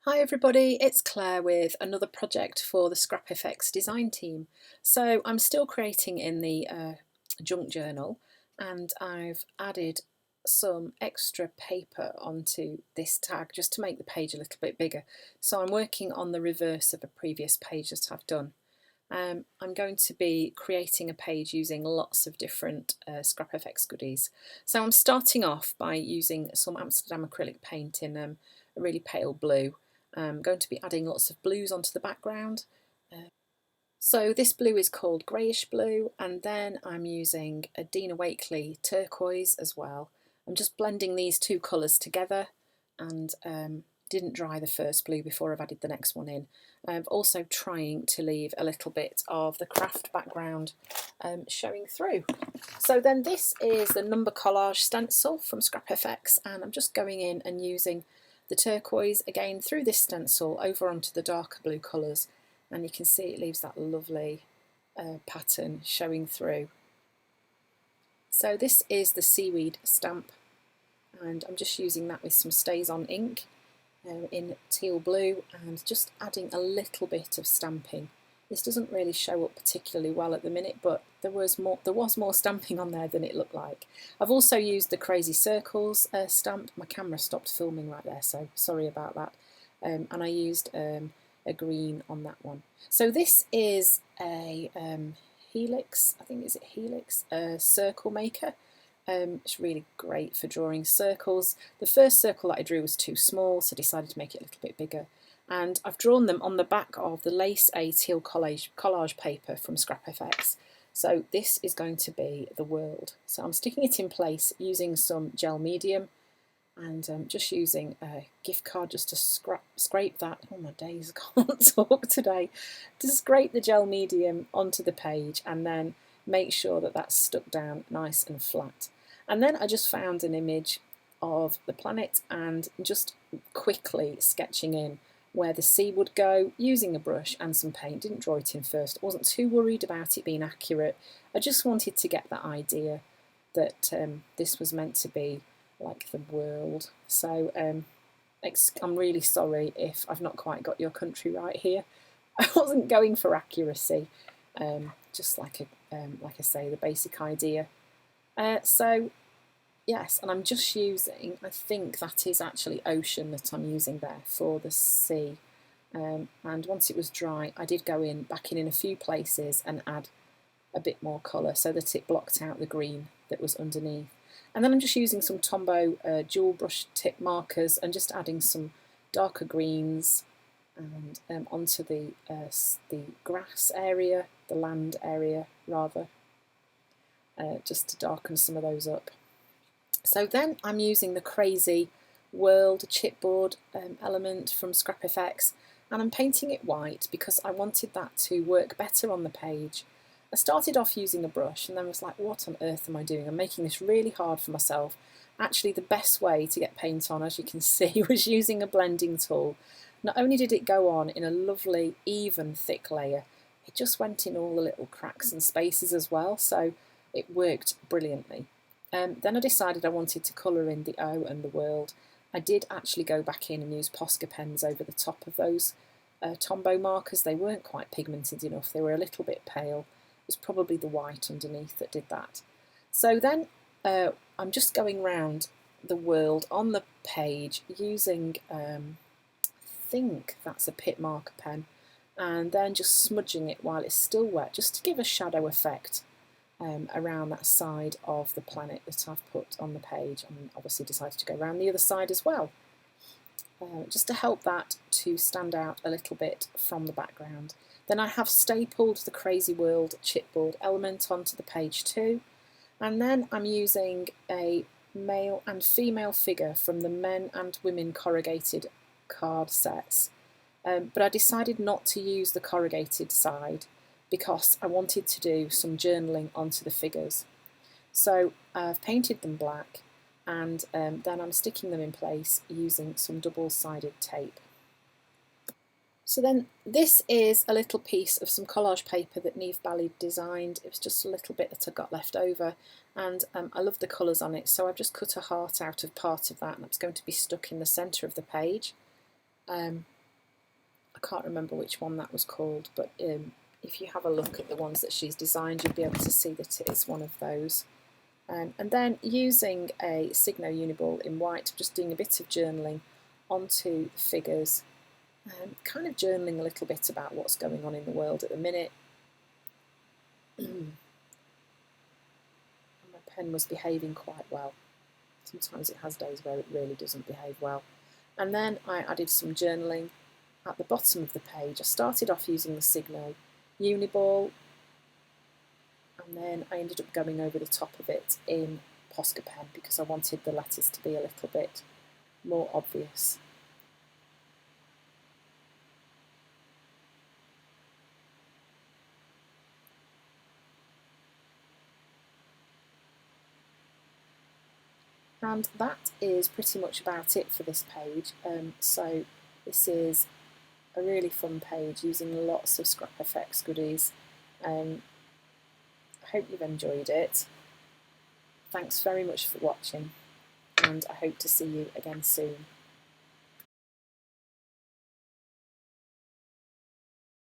Hi everybody, it's Claire with another project for the Scrap FX design team. So I'm still creating in the junk journal, and I've added some extra paper onto this tag just to make the page a little bit bigger. So I'm working on the reverse of a previous page that I've done. I'm going to be creating a page using lots of different Scrap FX goodies. So I'm starting off by using some Amsterdam acrylic paint in a really pale blue. I'm going to be adding lots of blues onto the background. So this blue is called greyish blue, and then I'm using a Dina Wakley turquoise as well. I'm just blending these two colours together, and didn't dry the first blue before I've added the next one in. I'm also trying to leave a little bit of the craft background showing through. So then this is the number collage stencil from Scrap FX, and I'm just going in and using the turquoise again through this stencil over onto the darker blue colours, and you can see it leaves that lovely pattern showing through. So this is the seaweed stamp, and I'm just using that with some Stays On ink in teal blue, and just adding a little bit of stamping. This doesn't really show up particularly well at the minute, but there was more stamping on there than it looked like. I've also used the Crazy Circles stamp. My camera stopped filming right there, so sorry about that. And I used a green on that one. So this is a Helix, I think is it Helix, circle maker. It's really great for drawing circles. The first circle that I drew was too small, so I decided to make it a little bit bigger. And I've drawn them on the back of the Lace A Teal collage paper from Scrap FX. So this is going to be the world. So I'm sticking it in place using some gel medium, and just using a gift card just to scrape that. Oh my days, I can't talk today. To scrape the gel medium onto the page, and then make sure that that's stuck down nice and flat. And then I just found an image of the planet and just quickly sketching in where the sea would go using a brush and some paint. Didn't draw it in first. I wasn't too worried about it being accurate. I just wanted to get that idea that this was meant to be like the world. So I'm really sorry if I've not quite got your country right here. I wasn't going for accuracy, just like I say, the basic idea. So yes, and I'm just using, I think that is actually ocean that I'm using there for the sea. And once it was dry, I did go back in a few places and add a bit more colour so that it blocked out the green that was underneath. And then I'm just using some Tombow dual brush tip markers and just adding some darker greens and onto the grass area, the land area rather, just to darken some of those up. So then I'm using the Crazy World chipboard element from Scrap FX, and I'm painting it white because I wanted that to work better on the page. I started off using a brush and then was like, what on earth am I doing? I'm making this really hard for myself. Actually, the best way to get paint on, as you can see, was using a blending tool. Not only did it go on in a lovely, even, thick layer, it just went in all the little cracks and spaces as well, so it worked brilliantly. Then I decided I wanted to colour in the O and the world. I did actually go back in and use Posca pens over the top of those Tombow markers. They weren't quite pigmented enough, they were a little bit pale. It was probably the white underneath that did that. So then I'm just going round the world on the page using, I think that's a pit marker pen, and then just smudging it while it's still wet, just to give a shadow effect around that side of the planet that I've put on the page, and obviously decided to go around the other side as well, just to help that to stand out a little bit from the background. Then I have stapled the Crazy World chipboard element onto the page too, and then I'm using a male and female figure from the men and women corrugated card sets, but I decided not to use the corrugated side because I wanted to do some journaling onto the figures. So I've painted them black, and then I'm sticking them in place using some double-sided tape. So then this is a little piece of some collage paper that Neve Bally designed. It was just a little bit that I got left over, and I love the colours on it, so I've just cut a heart out of part of that, and it's going to be stuck in the centre of the page. can't remember which one that was called, but if you have a look at the ones that she's designed, you'll be able to see that it is one of those. And then using a Signo Uniball in white, just doing a bit of journaling onto the figures, kind of journaling a little bit about what's going on in the world at the minute. My pen was behaving quite well. Sometimes it has days where it really doesn't behave well. And then I added some journaling at the bottom of the page. I started off using the Signo Uniball, and then I ended up going over the top of it in Posca pen because I wanted the letters to be a little bit more obvious. And that is pretty much about it for this page. So this is a really fun page using lots of Scrap FX goodies. I hope you've enjoyed it. Thanks very much for watching, and I hope to see you again soon.